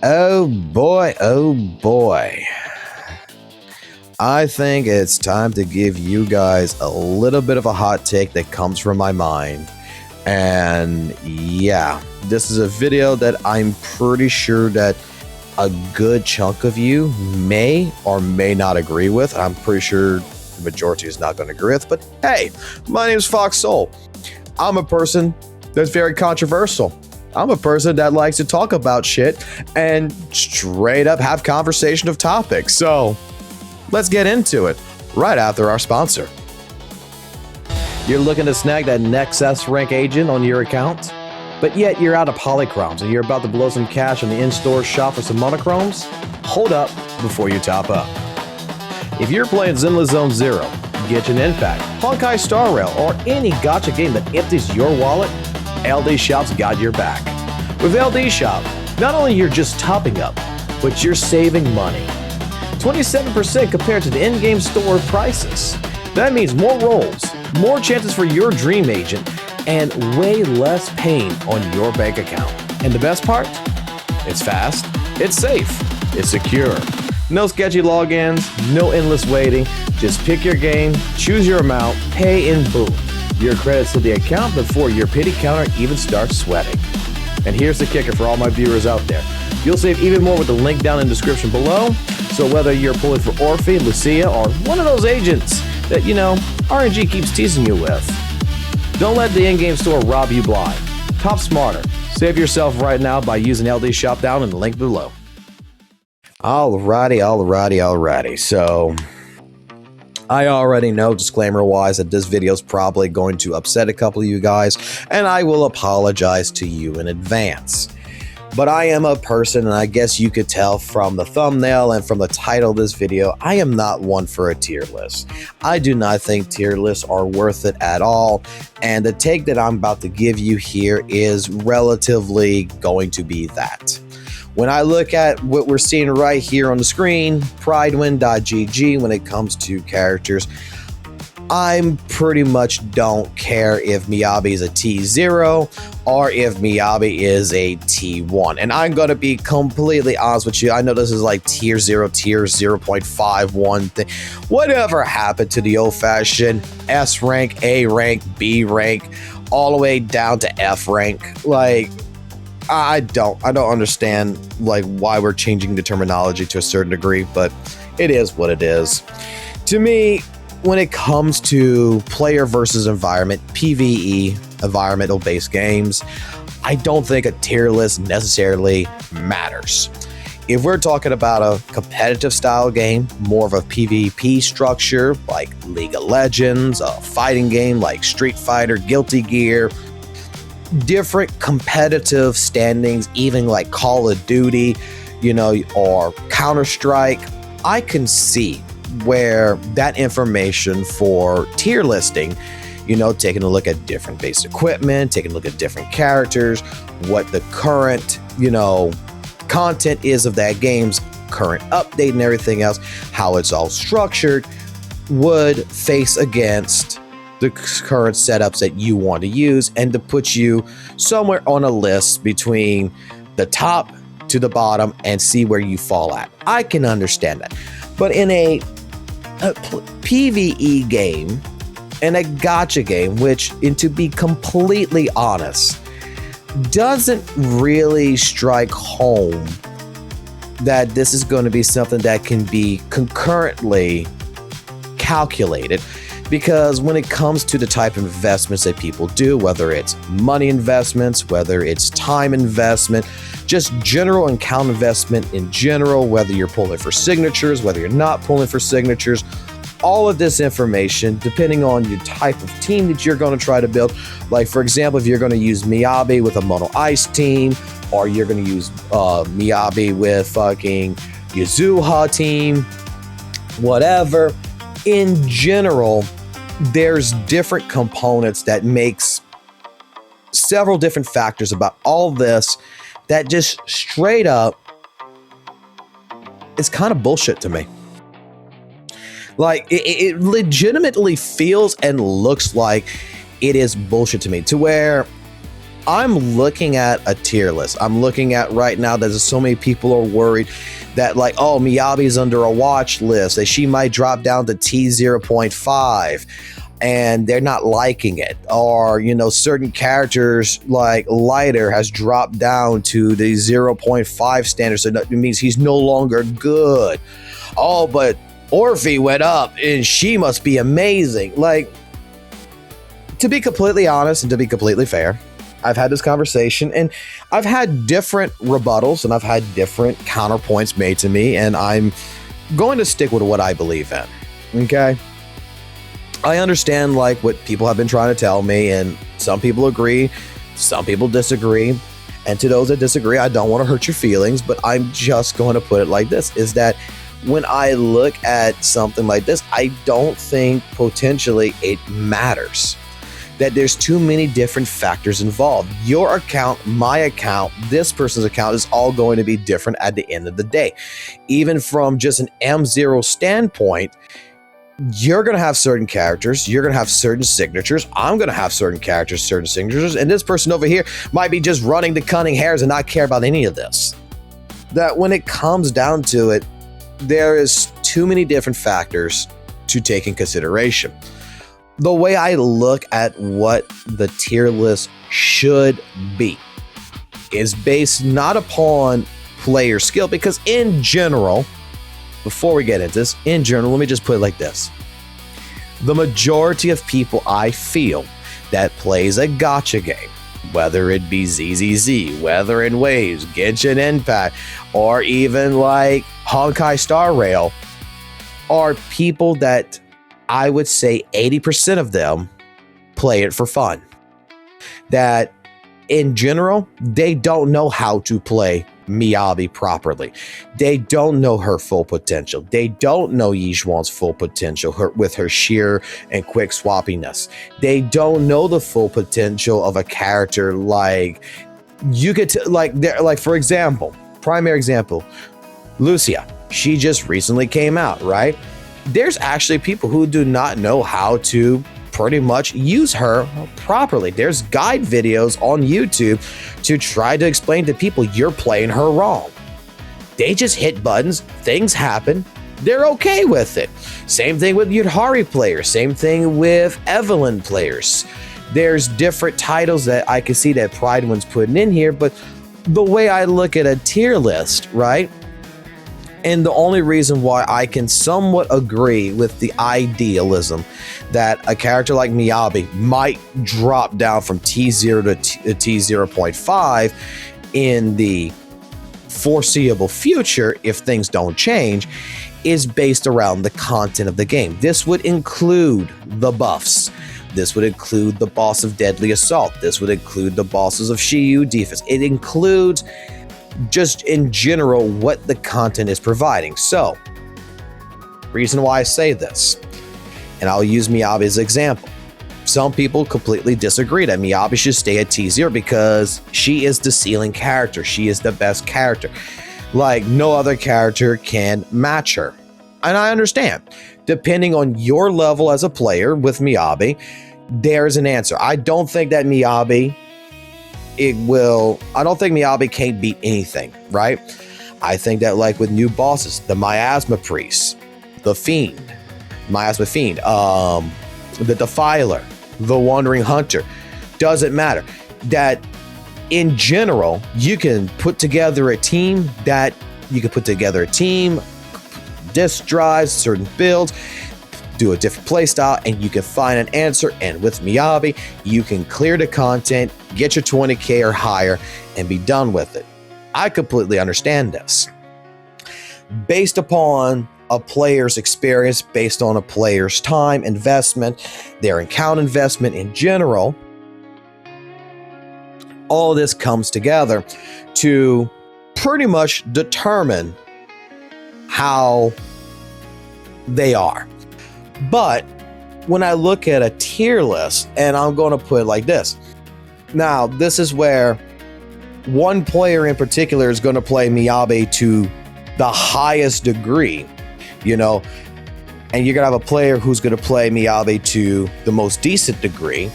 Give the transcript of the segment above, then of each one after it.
Oh boy, oh boy. I think it's time to give you guys a little bit of a hot take that comes from my mind. And yeah, this is a video that I'm pretty sure that a good chunk of you may or may not agree with. I'm pretty sure the majority is not going to agree with, but hey, my name is FOXSOL. I'm a person that's very controversial. I'm a person that likes to talk about shit and straight up have conversation of topics. So let's get into it right after our sponsor. You're looking to snag that next S-rank agent on your account, but yet you're out of polychromes and you're about to blow some cash on the in-store shop for some monochromes? Hold up before you top up. If you're playing Zenless Zone Zero, Genshin Impact, Honkai Star Rail, or any gacha game that empties your wallet, LDSHOP's got your back. With LDSHOP, not only you're just topping up, but you're saving money. 27% compared to the in-game store prices. That means more rolls, more chances for your dream agent, and way less pain on your bank account. And the best part? It's fast, it's safe, it's secure. No sketchy logins, no endless waiting. Just pick your game, choose your amount, pay, and boom. Your credits to the account before your pity counter even starts sweating. And here's the kicker for all my viewers out there. You'll save even more with the link down in the description below. So whether you're pulling for Orphe, Lucia, or one of those agents that, RNG keeps teasing you with, don't let the in-game store rob you blind. Top smarter. Save yourself right now by using LDSHOP down in the link below. Alrighty. So I already know, disclaimer-wise, that this video is probably going to upset a couple of you guys, and I will apologize to you in advance. But I am a person, and I guess you could tell from the thumbnail and from the title of this video, I am not one for a tier list. I do not think tier lists are worth it at all, and the take that I'm about to give you here is relatively going to be that. When I look at what we're seeing right here on the screen, pridewin.gg, when it comes to characters, I pretty much don't care if Miyabi is a T0 or if Miyabi is a T1. And I'm going to be completely honest with you. I know this is like tier 0, tier 0.51 thing. Whatever happened to the old-fashioned S rank, A rank, B rank, all the way down to F rank? Like, I don't understand why we're changing the terminology to a certain degree, but it is what it is. To me, when it comes to player versus environment, PvE, environmental based games, I don't think a tier list necessarily matters. If we're talking about a competitive style game, more of a PvP structure like League of Legends, a fighting game like Street Fighter, Guilty Gear, different competitive standings, even like Call of Duty, or Counter-Strike, I can see where that information for tier listing, taking a look at different base equipment, taking a look at different characters, what the current, content is of that game's current update and everything else, how it's all structured, would face against the current setups that you want to use, and to put you somewhere on a list between the top to the bottom and see where you fall at. I can understand that. But in a PvE game and a gacha game, which, and to be completely honest, doesn't really strike home that this is going to be something that can be concurrently calculated. Because when it comes to the type of investments that people do, whether it's money investments, whether it's time investment, just general account investment in general, whether you're pulling for signatures, whether you're not pulling for signatures, all of this information, depending on your type of team that you're going to try to build. Like, for example, if you're going to use Miyabi with a Mono Ice team, or you're going to use Miyabi with fucking Yuzuha team, whatever. In general, there's different components that makes several different factors about all this that just straight up is kind of bullshit to me. Like, it legitimately feels and looks like it is bullshit to me, to where I'm looking at a tier list. I'm looking at right now that there's so many people are worried that like, oh, Miyabi's under a watch list, that she might drop down to T0.5 and they're not liking it. Or, you know, certain characters like Lighter has dropped down to the 0.5 standard, so that means he's no longer good. Oh, but Orphe went up and she must be amazing. Like, to be completely honest and to be completely fair, I've had this conversation and I've had different rebuttals and I've had different counterpoints made to me, and I'm going to stick with what I believe in. Okay? I understand like what people have been trying to tell me, and some people agree, some people disagree. And to those that disagree, I don't want to hurt your feelings, but I'm just going to put it like this, is that when I look at something like this, I don't think potentially it matters. That there's too many different factors involved. Your account, my account, this person's account is all going to be different at the end of the day. Even from just an M0 standpoint, you're going to have certain characters, you're going to have certain signatures, I'm going to have certain characters, certain signatures, and this person over here might be just running the cunning hairs and not care about any of this. That when it comes down to it, there is too many different factors to take in consideration. The way I look at what the tier list should be is based not upon player skill, because in general, before we get into this, in general, let me just put it like this. The majority of people I feel that plays a gacha game, whether it be ZZZ, Weather and Waves, Genshin Impact, or even like Honkai Star Rail, are people that I would say 80% of them play it for fun. That in general, they don't know how to play Miyabi properly. They don't know her full potential. They don't know Yizhuan's full potential with her sheer and quick swappiness. They don't know the full potential of a character like you get to like for example, primary example, Lucia. She just recently came out, right? There's actually people who do not know how to pretty much use her properly. There's guide videos on YouTube to try to explain to people you're playing her wrong. They just hit buttons, things happen, they're okay with it. Same thing with Yudhari players, same thing with Evelyn players. There's different titles that I can see that Pride One's putting in here, but the way I look at a tier list, right? And the only reason why I can somewhat agree with the idealism that a character like Miyabi might drop down from T0 to T0.5 in the foreseeable future if things don't change is based around the content of the game. This would include the buffs. This would include the boss of Deadly Assault. This would include the bosses of Shiyu Defense. It includes just in general what the content is providing. So, reason why I say this, and I'll use Miyabi as an example. Some people completely disagree that Miyabi should stay at T0 because she is the ceiling character. She is the best character. Like, no other character can match her. And I understand. Depending on your level as a player with Miyabi, there's an answer. I don't think that Miyabi can't beat anything, right? I think that like with new bosses, the Miasma Priest, the Miasma Fiend, the Defiler, the Wandering Hunter, doesn't matter. That in general, you can put together a team, disk drives, certain builds, do a different playstyle, and you can find an answer. And with Miyabi, you can clear the content, get your 20k or higher, and be done with it. I completely understand this. Based upon a player's experience, based on a player's time investment, their account investment in general, all this comes together to pretty much determine how they are. But when I look at a tier list, and I'm going to put it like this. Now, this is where one player in particular is going to play Miyabi to the highest degree, you know, and you're going to have a player who's going to play Miyabi to the most decent degree.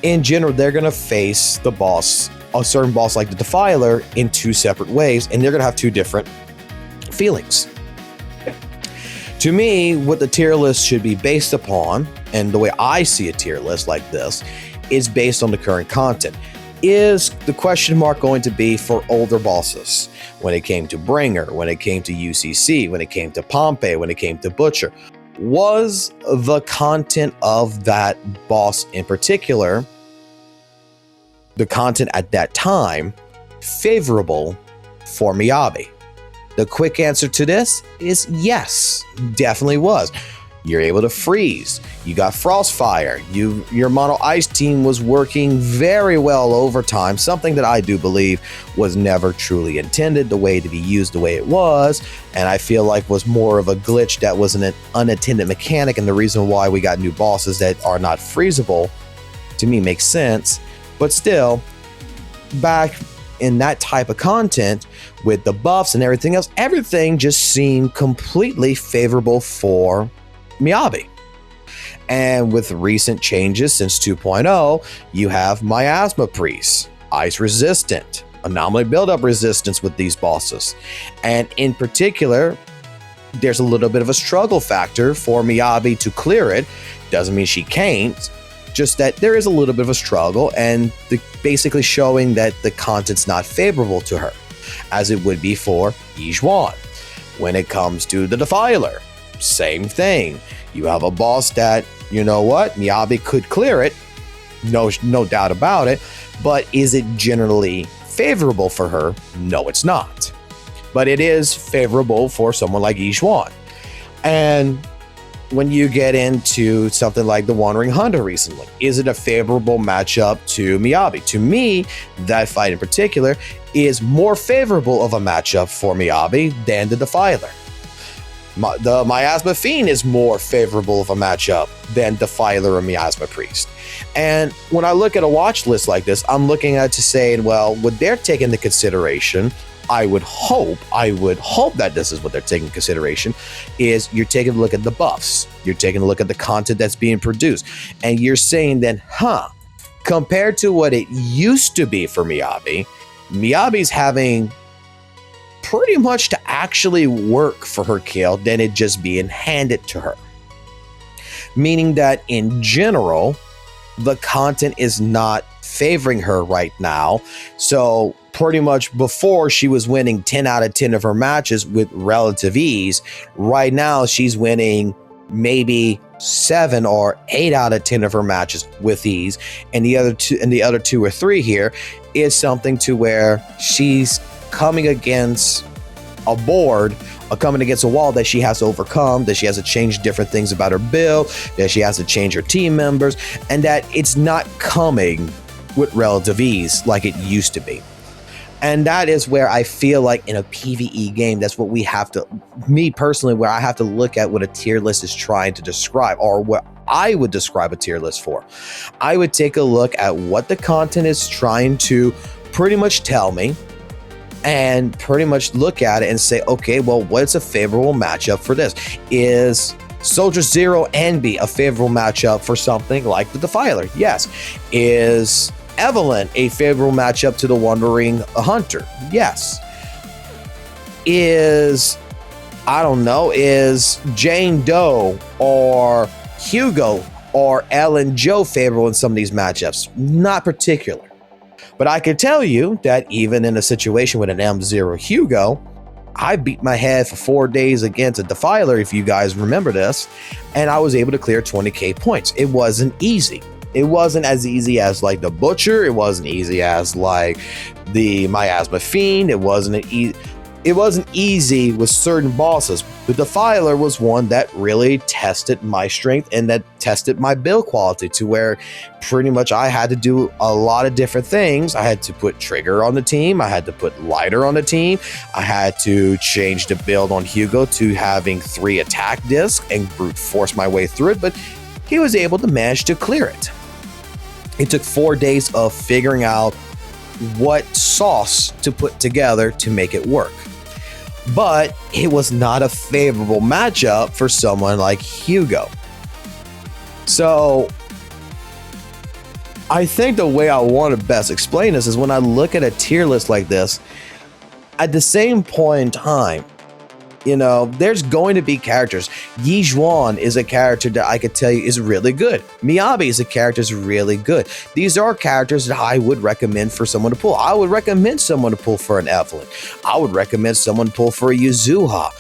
in general, they're going to face the boss, a certain boss like the Defiler, in two separate ways, and they're going to have two different feelings. To me, what the tier list should be based upon, and the way I see a tier list like this, is based on the current content. Is the question mark going to be for older bosses? When it came to Bringer, when it came to UCC, when it came to Pompey, when it came to Butcher, was the content of that boss in particular, the content at that time, favorable for Miyabi? The quick answer to this is yes, definitely was. You're able to freeze. You got Frostfire. Your Mono Ice team was working very well over time, something that I do believe was never truly intended the way to be used the way it was, and I feel like was more of a glitch that was an unattended mechanic, and the reason why we got new bosses that are not freezable, to me, makes sense. But still, back in that type of content with the buffs and everything else, everything just seemed completely favorable for Miyabi. And with recent changes since 2.0, you have Miasma Priest, Ice Resistant, Anomaly Buildup Resistance with these bosses. And in particular, there's a little bit of a struggle factor for Miyabi to clear it. Doesn't mean she can't, just that there is a little bit of a struggle, and basically showing that the content's not favorable to her, as it would be for Yizhuan. When it comes to the Defiler, same thing. You have a boss that, you know what, Miyabi could clear it, no doubt about it, but is it generally favorable for her? No, it's not. But it is favorable for someone like Yizhuan. And when you get into something like the Wandering Hunter recently, is it a favorable matchup to Miyabi? To me, that fight in particular is more favorable of a matchup for Miyabi than the Defiler. The Miasma Fiend is more favorable of a matchup than Defiler or Miasma Priest. And when I look at a watch list like this, I'm looking at it to say, well, what they're taking into consideration, I would hope that this is what they're taking into consideration, is you're taking a look at the buffs. You're taking a look at the content that's being produced. And you're saying then, compared to what it used to be for Miyabi, Miyabi's having pretty much to actually work for her kill than it just being handed to her. Meaning that in general, the content is not favoring her right now. So pretty much before, she was winning 10 out of 10 of her matches with relative ease. Right now, she's winning maybe 7 or 8 out of 10 of her matches with ease. And the other two or three here is something to where she's coming against a board, or coming against a wall that she has to overcome, that she has to change different things about her build, that she has to change her team members, and that it's not coming with relative ease like it used to be. And that is where I feel like in a PvE game, that's what we have to, me personally, where I have to look at what a tier list is trying to describe, or what I would describe a tier list for. I would take a look at what the content is trying to pretty much tell me, and pretty much look at it and say, okay, well, what's a favorable matchup for this? Is Soldier Zero Envy a favorable matchup for something like the Defiler? Yes. Is Evelyn a favorable matchup to the Wandering Hunter? Yes. Is Jane Doe or Hugo or Ellen Joe favorable in some of these matchups? Not particular. But I can tell you that even in a situation with an M0 Hugo, I beat my head for 4 days against a Defiler, if you guys remember this, and I was able to clear 20k points. It wasn't easy. It wasn't as easy as like the Butcher. It wasn't easy as like the Miasma Fiend. It wasn't easy with certain bosses. The Defiler was one that really tested my strength and that tested my build quality, to where pretty much I had to do a lot of different things. I had to put Trigger on the team. I had to put Lighter on the team. I had to change the build on Hugo to having 3 attack discs and brute force my way through it, but he was able to manage to clear it. It took 4 days of figuring out what sauce to put together to make it work. But it was not a favorable matchup for someone like Hugo. So I think the way I want to best explain this is when I look at a tier list like this, at the same point in time, you know, there's going to be characters. Yi Zhuan is a character that I could tell you is really good. Miyabi is a character that's really good. These are characters that I would recommend for someone to pull. I would recommend someone to pull for an Evelyn. I would recommend someone to pull for a Yuzuha,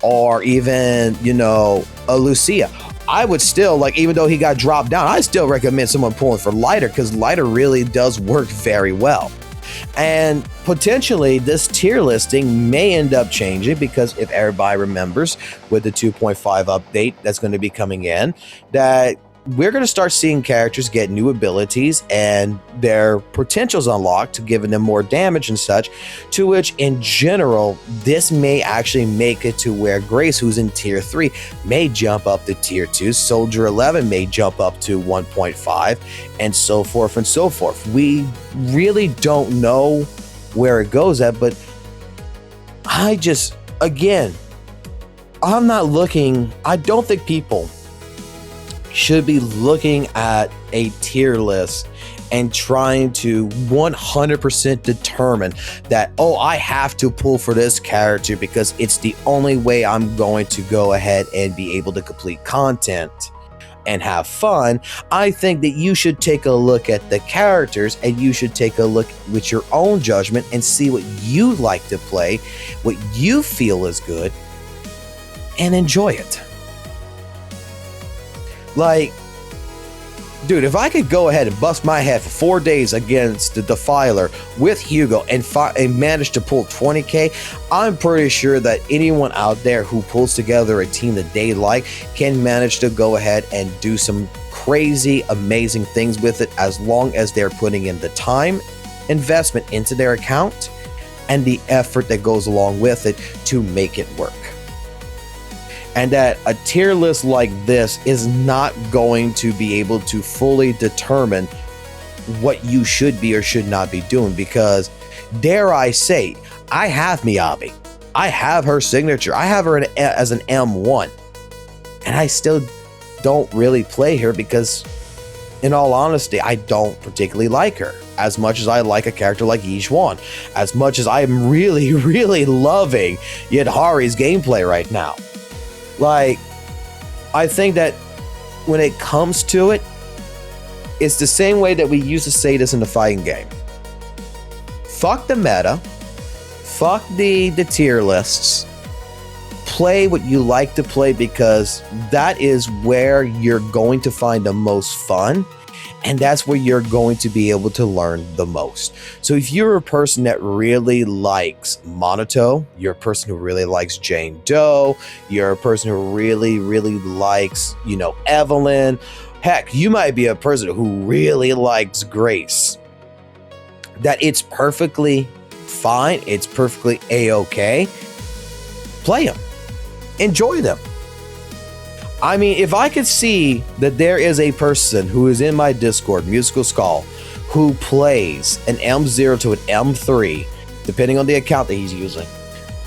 or even, you know, a Lucia. I would still, like, even though he got dropped down, I still recommend someone pulling for Lighter, because Lighter really does work very well. And potentially this tier listing may end up changing, because if everybody remembers with the 2.5 update that's going to be coming in, that we're going to start seeing characters get new abilities and their potentials unlocked, giving them more damage and such, to which in general, this may actually make it to where Grace, who's in tier 3, may jump up to tier 2, Soldier 11 may jump up to 1.5, and so forth and so forth. We really don't know where it goes at, but I just, again, I'm not looking, I don't think people should be looking at a tier list and trying to 100% determine that, oh, I have to pull for this character because it's the only way I'm going to go ahead and be able to complete content and have fun. I think that you should take a look at the characters, and you should take a look with your own judgment and see what you like to play, what you feel is good, and enjoy it. Like, dude, if I could go ahead and bust my head for 4 days against the Defiler with Hugo and manage to pull 20k, I'm pretty sure that anyone out there who pulls together a team that they like can manage to go ahead and do some crazy, amazing things with it, as long as they're putting in the time investment into their account and the effort that goes along with it to make it work. And that a tier list like this is not going to be able to fully determine what you should be or should not be doing, because, dare I say, I have Miyabi. I have her signature. I have her as an M1. And I still don't really play her because, in all honesty, I don't particularly like her as much as I like a character like Yi Zhuan, as much as I'm really, really loving Yadhari's gameplay right now. Like, I think that when it comes to it, it's the same way that we used to say this in the fighting game. Fuck the meta. Fuck the tier lists. Play what you like to play, because that is where you're going to find the most fun. And that's where you're going to be able to learn the most. So if you're a person that really likes Monato, you're a person who really likes Jane Doe, you're a person who really, really likes, you know, Evelyn, heck, you might be a person who really likes Grace, that it's perfectly fine, it's perfectly a-okay. Play them. Enjoy them. I mean, if I could see that there is a person who is in my Discord, Musical Skull, who plays an M0 to an M3, depending on the account that he's using,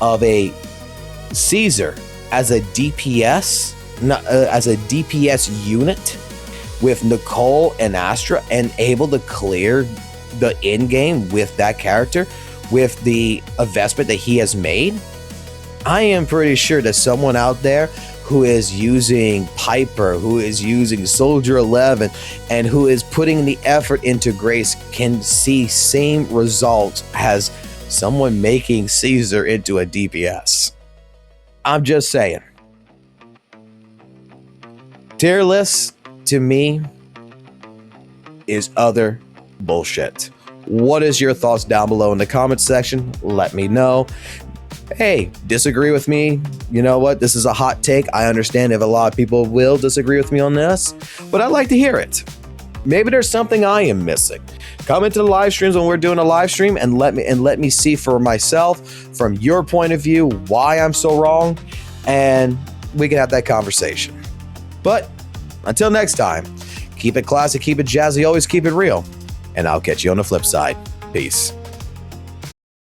of a Caesar as a DPS, as a DPS unit with Nicole and Astra, and able to clear the end game with that character, with the investment that he has made, I am pretty sure that someone out there who is using Piper, who is using Soldier 11, and who is putting the effort into Grace can see same results as someone making Caesar into a DPS. I'm just saying. Tier list, to me, is utter bullshit. What is your thoughts down below in the comment section? Let me know. Hey, disagree with me? You know what? This is a hot take. I understand if a lot of people will disagree with me on this, but I'd like to hear it. Maybe there's something I am missing. Come into the live streams when we're doing a live stream and let me see for myself, from your point of view, why I'm so wrong, and we can have that conversation. But until next time, keep it classy, keep it jazzy, always keep it real, and I'll catch you on the flip side. Peace.